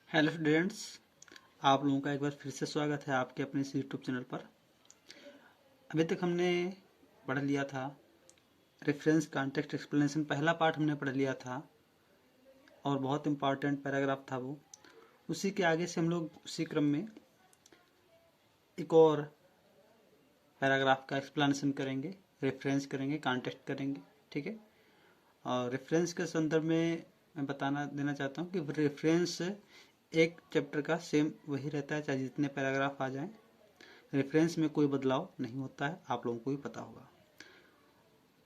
Hello students, आप लोगों का एक बार फिर से स्वागत है आपके अपने इस यूट्यूब चैनल पर। अभी तक हमने पढ़ लिया था रेफरेंस कॉन्टेक्स्ट एक्सप्लेनेशन, पहला पार्ट हमने पढ़ लिया था और बहुत इम्पॉर्टेंट पैराग्राफ था वो। उसी के आगे से हम लोग उसी क्रम में एक और पैराग्राफ का एक्सप्लेनेशन करेंगे, रेफरेंस करेंगे, कॉन्टेक्स्ट करेंगे। ठीक है। और रेफरेंस के संदर्भ में मैं बताना देना चाहता हूँ कि रेफरेंस एक चैप्टर का सेम वही रहता है, चाहे जितने पैराग्राफ आ जाएं। रेफरेंस में कोई बदलाव नहीं होता है, आप लोगों को भी पता होगा।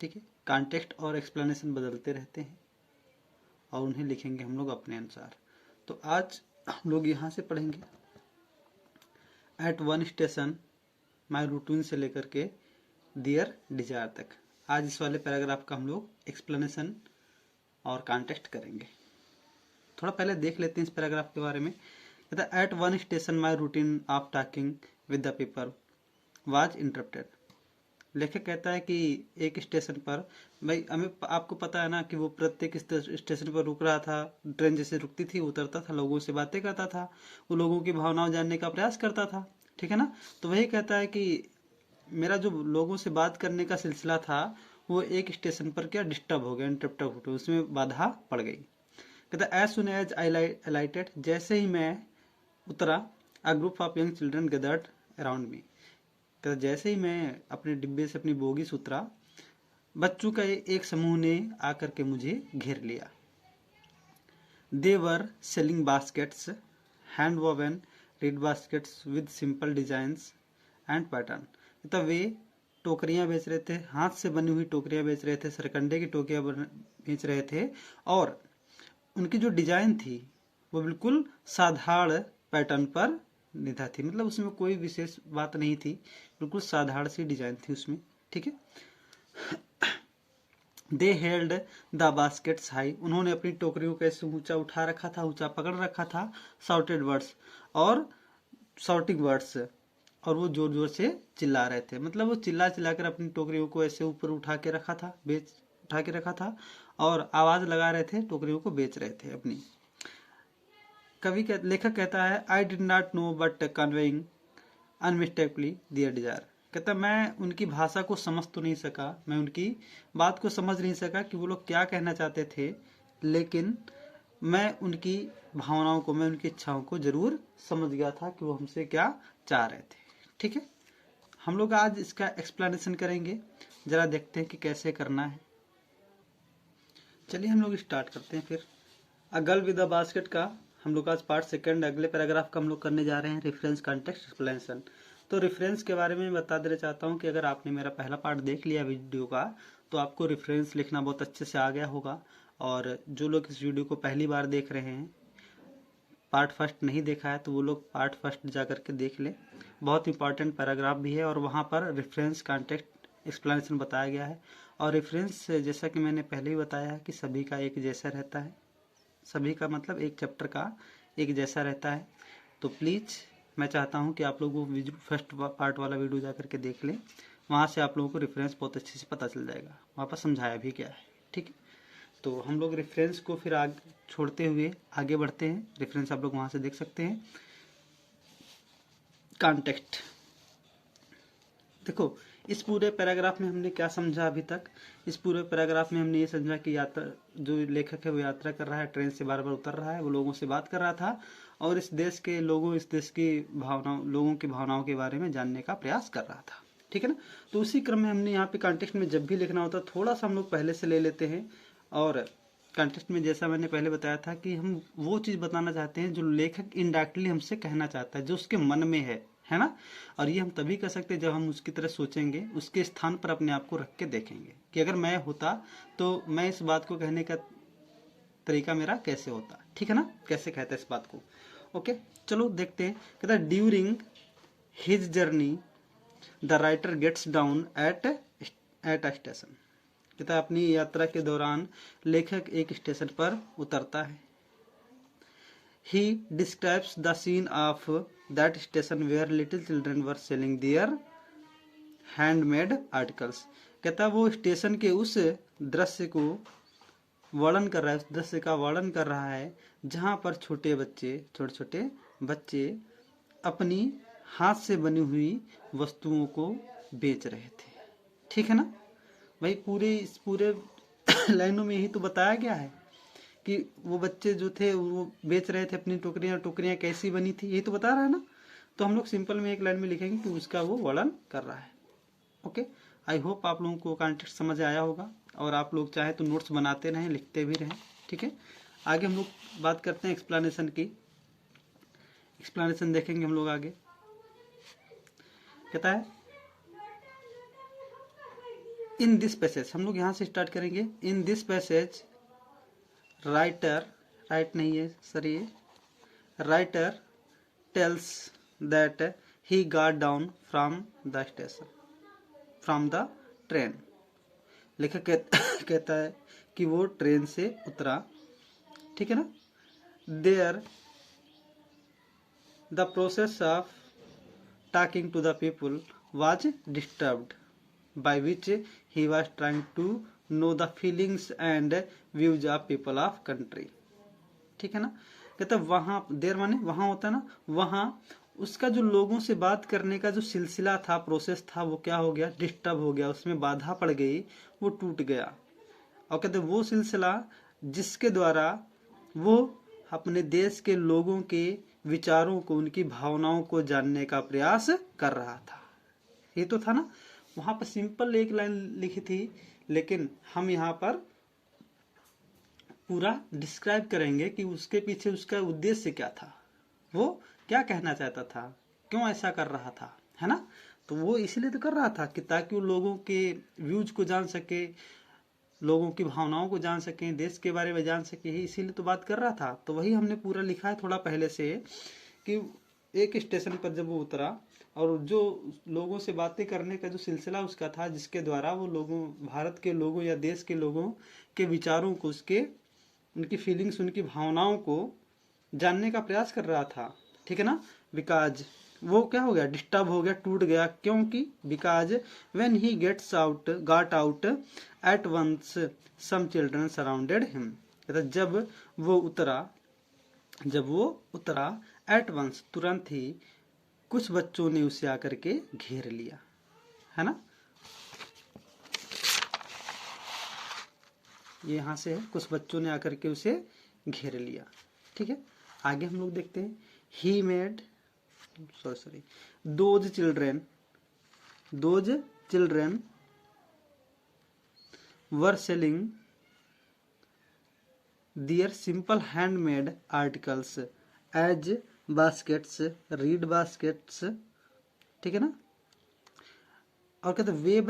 ठीक है। कॉन्टेक्स्ट और एक्सप्लेनेशन बदलते रहते हैं और उन्हें लिखेंगे हम लोग अपने अनुसार। तो आज हम लोग यहाँ से पढ़ेंगे at one station my routine से लेकर के डियर डिजायर तक। आज इस वाले पैराग्राफ का हम लोग एक्सप्लेनेशन और कॉन्टेक्स्ट करेंगे। थोड़ा पहले देख लेते हैं इस पैराग्राफ के बारे में। कहता है at one station my routine of talking with the people was interrupted. लेखक कहता है कि एक स्टेशन पर, भाई हमें आपको पता है ना कि वो प्रत्येक स्टेशन पर रुक रहा था, ट्रेन जैसे रुकती थी उतरता था, लोगों से बातें करता था, वो लोगों की भावनाओं जानने का प्रयास करता था। ठीक है ना। तो वही कहता है कि मेरा जो लोगों से बात करने का सिलसिला था वो एक स्टेशन पर क्या डिस्टर्ब हो गया, इंटरप्ट हो गया, उसमें बाधा पड़ गई। कहता है as soon as I alighted, जैसे ही मैं उतरा, a group of young children gathered around me. तो जैसे ही मैं अपने डिब्बे से अपनी बोगी से उतरा, बच्चों का एक समूह ने आकर के मुझे घेर लिया। They were selling baskets, hand woven reed baskets with simple designs and pattern. तो वे टोकरियां बेच रहे थे, हाथ से बनी हुई टोकरियां बेच रहे थे, सरकंडे की टोकरियां बेच रहे थे और उनकी जो डिजाइन थी वो बिल्कुल साधारण पैटर्न पर निधा थी, मतलब उसमें कोई विशेष बात नहीं थी, बिल्कुल साधारण सी डिजाइन थी उसमें। ठीक है। दे हेल्ड द बास्केट्स हाई, उन्होंने अपनी टोकरियों को ऐसे ऊंचा उठा रखा था, ऊंचा पकड़ रखा था। शाउटेड वर्ड्स और शाउटिंग वर्ड्स, और वो जोर जोर से चिल्ला रहे थे, मतलब वो चिल्ला चिल्ला कर अपनी टोकरियों को ऐसे ऊपर उठा के रखा था, उठा के रखा था और आवाज लगा रहे थे, टोकरियों को बेच रहे थे अपनी। लेखक कहता है I did not know but conveying unmistakably their desire. कहता मैं उनकी भाषा को समझ तो नहीं सका, मैं उनकी बात को समझ नहीं सका कि वो लोग क्या कहना चाहते थे, लेकिन मैं उनकी भावनाओं को, मैं उनकी इच्छाओं को जरूर समझ गया था कि वो हमसे क्या चाह रहे थे। ठीक है। हम लोग आज इसका एक्सप्लेनेशन करेंगे, जरा देखते हैं कि कैसे करना है। चलिए हम लोग स्टार्ट करते हैं फिर। A girl with a basket का हम लोग आज पार्ट सेकंड, अगले पैराग्राफ का हम लोग करने जा रहे हैं रेफरेंस कॉन्टेक्स्ट एक्सप्लेनेशन। तो रेफरेंस के बारे में बता देना चाहता हूँ कि अगर आपने मेरा पहला पार्ट देख लिया वीडियो का तो आपको रेफरेंस लिखना बहुत अच्छे से आ गया होगा। और जो लोग इस वीडियो को पहली बार देख रहे हैं, पार्ट फर्स्ट नहीं देखा है, तो वो लोग पार्ट फर्स्ट जा करके देख ले। बहुत इंपॉर्टेंट पैराग्राफ भी है और वहाँ पर रेफरेंस कॉन्टेक्स्ट एक्सप्लेनेशन बताया गया है। और रेफरेंस जैसा कि मैंने पहले ही बताया है कि सभी का एक जैसा रहता है, सभी का मतलब एक चैप्टर का एक जैसा रहता है। तो प्लीज़ मैं चाहता हूँ कि आप लोग वो फर्स्ट पार्ट वाला वीडियो जा करके देख लें, वहाँ से आप लोगों को रेफरेंस बहुत अच्छे से पता चल जाएगा, वहाँ पर समझाया भी क्या है। ठीक है। तो हम लोग रेफरेंस को फिर आगे छोड़ते हुए आगे बढ़ते हैं। रेफरेंस आप लोग वहाँ से देख सकते हैं। कॉन्टेक्स्ट देखो, इस पूरे पैराग्राफ में हमने क्या समझा अभी तक। इस पूरे पैराग्राफ में हमने ये समझा कि यात्रा, जो लेखक है वो यात्रा कर रहा है, ट्रेन से बार बार उतर रहा है, वो लोगों से बात कर रहा था और इस देश के लोगों, इस देश की भावनाओं, लोगों की भावनाओं के बारे में जानने का प्रयास कर रहा था। ठीक है ना। तो उसी क्रम में हमने यहाँ पे कॉन्टेक्स्ट में जब भी लिखना होता है थोड़ा सा हम लोग पहले से ले लेते हैं। और कॉन्टेक्स्ट में जैसा मैंने पहले बताया था कि हम वो चीज़ बताना चाहते हैं जो लेखक इनडायरेक्टली हमसे कहना चाहता है, जो उसके मन में है ना। और ये हम तभी कर सकते हैं जब हम उसकी तरह सोचेंगे, उसके स्थान पर अपने आप को रख के देखेंगे कि अगर मैं होता तो मैं इस बात को कहने का तरीका मेरा कैसे होता। ठीक है ना, कैसे कहता है इस बात को। ओके, चलो देखते हैं। कहता है during his journey the writer gets down at a station. कहता है अपनी यात्रा के दौरान लेखक एक स्टेशन पर उतरता है। He describes the scene of that station where little children were selling their handmade articles। कहता है वो स्टेशन के उस दृश्य को वर्णन कर रहा है, उस दृश्य का वर्णन कर रहा है जहाँ पर छोटे छोटे बच्चे अपनी हाथ से बनी हुई वस्तुओं को बेच रहे थे। ठीक है ना भाई, इस पूरे लाइनों में यही तो बताया गया है कि वो बच्चे जो थे वो बेच रहे थे अपनी टोकरियां कैसी बनी थी, यही तो बता रहा है ना। तो हम लोग सिंपल में एक लाइन में लिखेंगे कि उसका वो वर्णन कर रहा है। ओके, आई होप आप लोगों को कॉन्टेक्स्ट समझ आया होगा, और आप लोग चाहे तो नोट्स बनाते रहें, लिखते भी रहें। ठीक है, आगे हम लोग बात करते हैं एक्सप्लेनेशन की। एक्सप्लेनेशन देखेंगे हम लोग आगे। कहता है इन दिस पैसेज, हम लोग यहाँ से स्टार्ट करेंगे। इन दिस पैसेज राइट नहीं है सर, ये writer tells that he got down from the station, from the train. लेखक कहता है कि वो ट्रेन से उतरा। ठीक है ना। There the process of talking to the people was disturbed, by which he was trying to know the feelings and views of people of country। ठीक है ना। कहता वहां, देर माने वहां होता है ना, वहां उसका जो लोगों से बात करने का जो सिलसिला था, प्रोसेस था, वो क्या हो गया, डिस्टर्ब हो गया, उसमें बाधा पड़ गई, वो टूट गया। और कहते वो सिलसिला जिसके द्वारा वो अपने देश के लोगों के विचारों को, उनकी भावनाओं को जानने का प्रयास कर रहा था। ये तो था ना। वहां पर सिंपल एक लाइन लिखी थी, लेकिन हम यहाँ पर पूरा डिस्क्राइब करेंगे कि उसके पीछे उसका उद्देश्य क्या था, वो क्या कहना चाहता था, क्यों ऐसा कर रहा था, है ना। तो वो इसलिए तो कर रहा था कि ताकि वो लोगों के व्यूज को जान सके, लोगों की भावनाओं को जान सके, देश के बारे में जान सके, इसीलिए तो बात कर रहा था। तो वही हमने पूरा लिखा है थोड़ा पहले से, कि एक स्टेशन पर जब वो उतरा और जो लोगों से बातें करने का जो सिलसिला उसका था, जिसके द्वारा वो लोगों, भारत के लोगों या देश के लोगों के विचारों को, उनकी फीलिंग्स, उनकी भावनाओं को जानने का प्रयास कर रहा था। ठीक है ना। बिकॉज वो क्या हो गया, डिस्टर्ब हो गया, टूट गया। क्योंकि because when he got out at once some children surrounded him. जब वो उतरा एट वंस, तुरंत ही कुछ बच्चों ने उसे आकर के घेर लिया, है ना। ये यहां से है, कुछ बच्चों ने आकर के उसे घेर लिया। ठीक है, आगे हम लोग देखते हैं। He made those children were selling their simple handmade articles as baskets, reed baskets. ठीक है ना। और कहते वे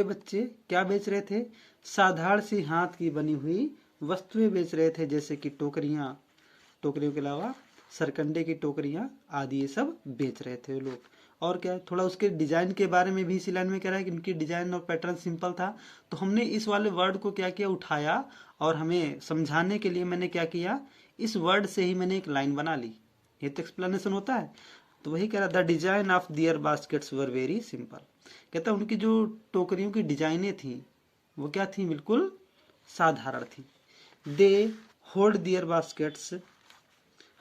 बच्चे क्या बेच रहे थे, साधारण सी हाथ की बनी हुई वस्तुएं बेच रहे थे, जैसे कि टोकरियों के अलावा सरकंडे की टोकरियां आदि, ये सब बेच रहे थे लोग। और क्या, थोड़ा उसके डिजाइन के बारे में भी इसी लाइन में कह रहा है कि उनकी डिजाइन और पैटर्न सिंपल था। तो हमने इस वाले वर्ड को क्या किया, उठाया, और हमें समझाने के लिए मैंने क्या किया, इस वर्ड से ही मैंने एक लाइन बना ली। ये तो एक्सप्लेनेशन होता है। तो वही कह रहा, the design of their baskets were very simple. कहता उनकी जो टोकरियों की डिजाइनें थी वो क्या थी, बिल्कुल साधारण थी। They hold their baskets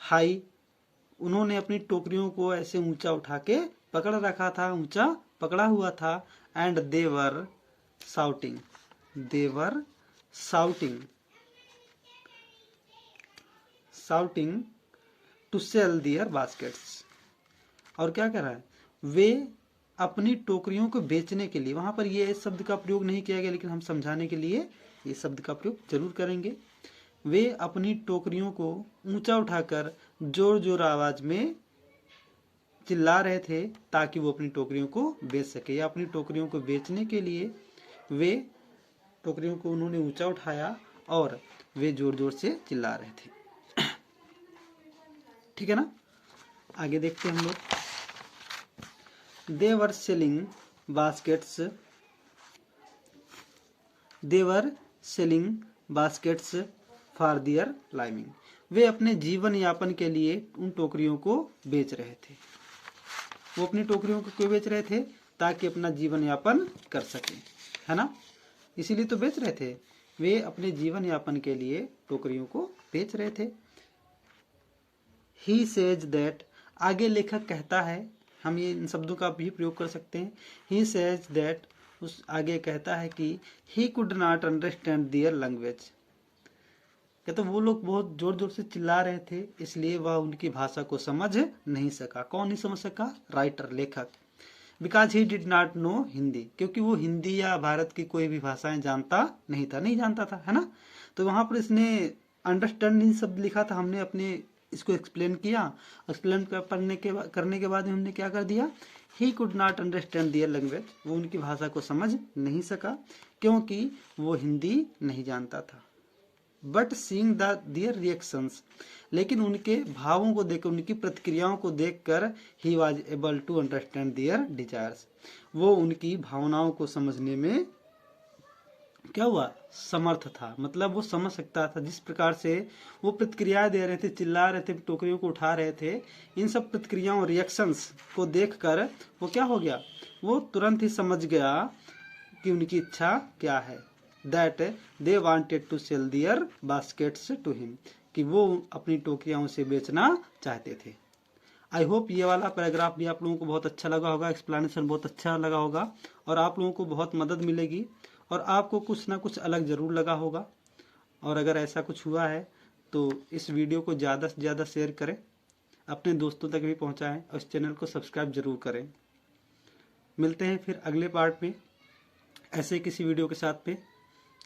high, उन्होंने अपनी टोकरियों को ऐसे ऊंचा उठा के पकड़ रखा था, ऊंचा पकड़ा हुआ था। And they were shouting to sell their baskets. और क्या कर रहा है, वे अपनी टोकरियों को बेचने के लिए, वहां पर ये शब्द का प्रयोग नहीं किया गया, लेकिन हम समझाने के लिए ये शब्द का प्रयोग जरूर करेंगे। वे अपनी टोकरियों को ऊंचा उठाकर जोर जोर आवाज में चिल्ला रहे थे, ताकि वो अपनी टोकरियों को बेच सके, या अपनी टोकरियों को बेचने के लिए वे टोकरियों को उन्होंने ऊंचा उठाया और वे जोर जोर से चिल्ला रहे थे। ठीक है ना। आगे देखते हैं हम लोग। They were selling baskets for their living. वे अपने जीवन यापन के लिए उन टोकरियों को बेच रहे थे। वो अपनी टोकरियों को क्यों बेच रहे थे, ताकि अपना जीवन यापन कर सके, है ना। इसीलिए तो बेच रहे थे। वे अपने जीवन यापन के लिए टोकरियों को बेच रहे थे। ही सेज दैट, आगे लेखक कहता है, हम ये इन शब्दों का भी प्रयोग कर सकते हैं। ही सेज दैट, उस आगे कहता है कि ही could not understand their language, या तो वो लोग बहुत जोर जोर से चिल्ला रहे थे, इसलिए वह उनकी भाषा को समझ नहीं सका। कौन नहीं समझ सका? राइटर, लेखक। Because he did not no Hindi, क्योंकि वो हिंदी या भारत की कोई भी भाषाएं जानता नहीं जानता था, है ना। तो वहां पर इसने अंडरस्टैंडिंग शब्द लिखा था, हमने अपने इसको एक्सप्लेन किया। एक्सप्लेन करने के बाद हमने क्या कर दिया? He could not understand their language, वो उनकी भाषा को समझ नहीं सका क्योंकि वो हिंदी नहीं जानता था। बट सीइंग दियर रिएक्शंस, लेकिन उनके भावों को देखकर, उनकी प्रतिक्रियाओं को देखकर, he was able to understand their desires, वो उनकी भावनाओं को समझने में क्या हुआ? समर्थ था। मतलब वो समझ सकता था, जिस प्रकार से वो प्रतिक्रिया दे रहे थे, चिल्ला रहे थे, टोकरियों को उठा रहे थे, इन सब प्रतिक्रियाओं, रिएक्शंस को देखकर वो क्या हो गया? वो तुरंत ही समझ गया कि उनकी इच्छा क्या है। That they wanted to sell their baskets to him, कि वो अपनी टोकरियां उसे बेचना चाहते थे। आई होप ये वाला पैराग्राफ भी आप लोगों को बहुत अच्छा लगा होगा, एक्सप्लेनेशन बहुत अच्छा लगा होगा और आप लोगों को बहुत मदद मिलेगी और आपको कुछ ना कुछ अलग जरूर लगा होगा। और अगर ऐसा कुछ हुआ है तो इस वीडियो को ज़्यादा से ज़्यादा शेयर करें, अपने दोस्तों तक भी पहुंचाएं और इस चैनल को सब्सक्राइब जरूर करें। मिलते हैं फिर अगले पार्ट में ऐसे किसी वीडियो के साथ पे।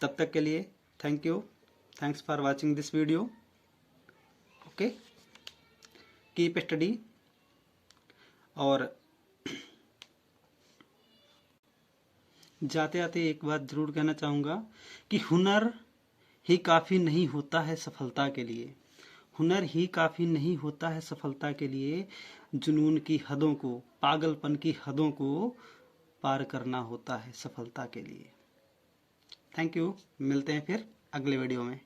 तब तक के लिए thank you, thanks for watching this video. Okay, keep study. और जाते जाते एक बात जरूर कहना चाहूँगा कि हुनर ही काफ़ी नहीं होता है सफलता के लिए। हुनर ही काफ़ी नहीं होता है सफलता के लिए, जुनून की हदों को, पागलपन की हदों को पार करना होता है सफलता के लिए। थैंक यू, मिलते हैं फिर अगले वीडियो में।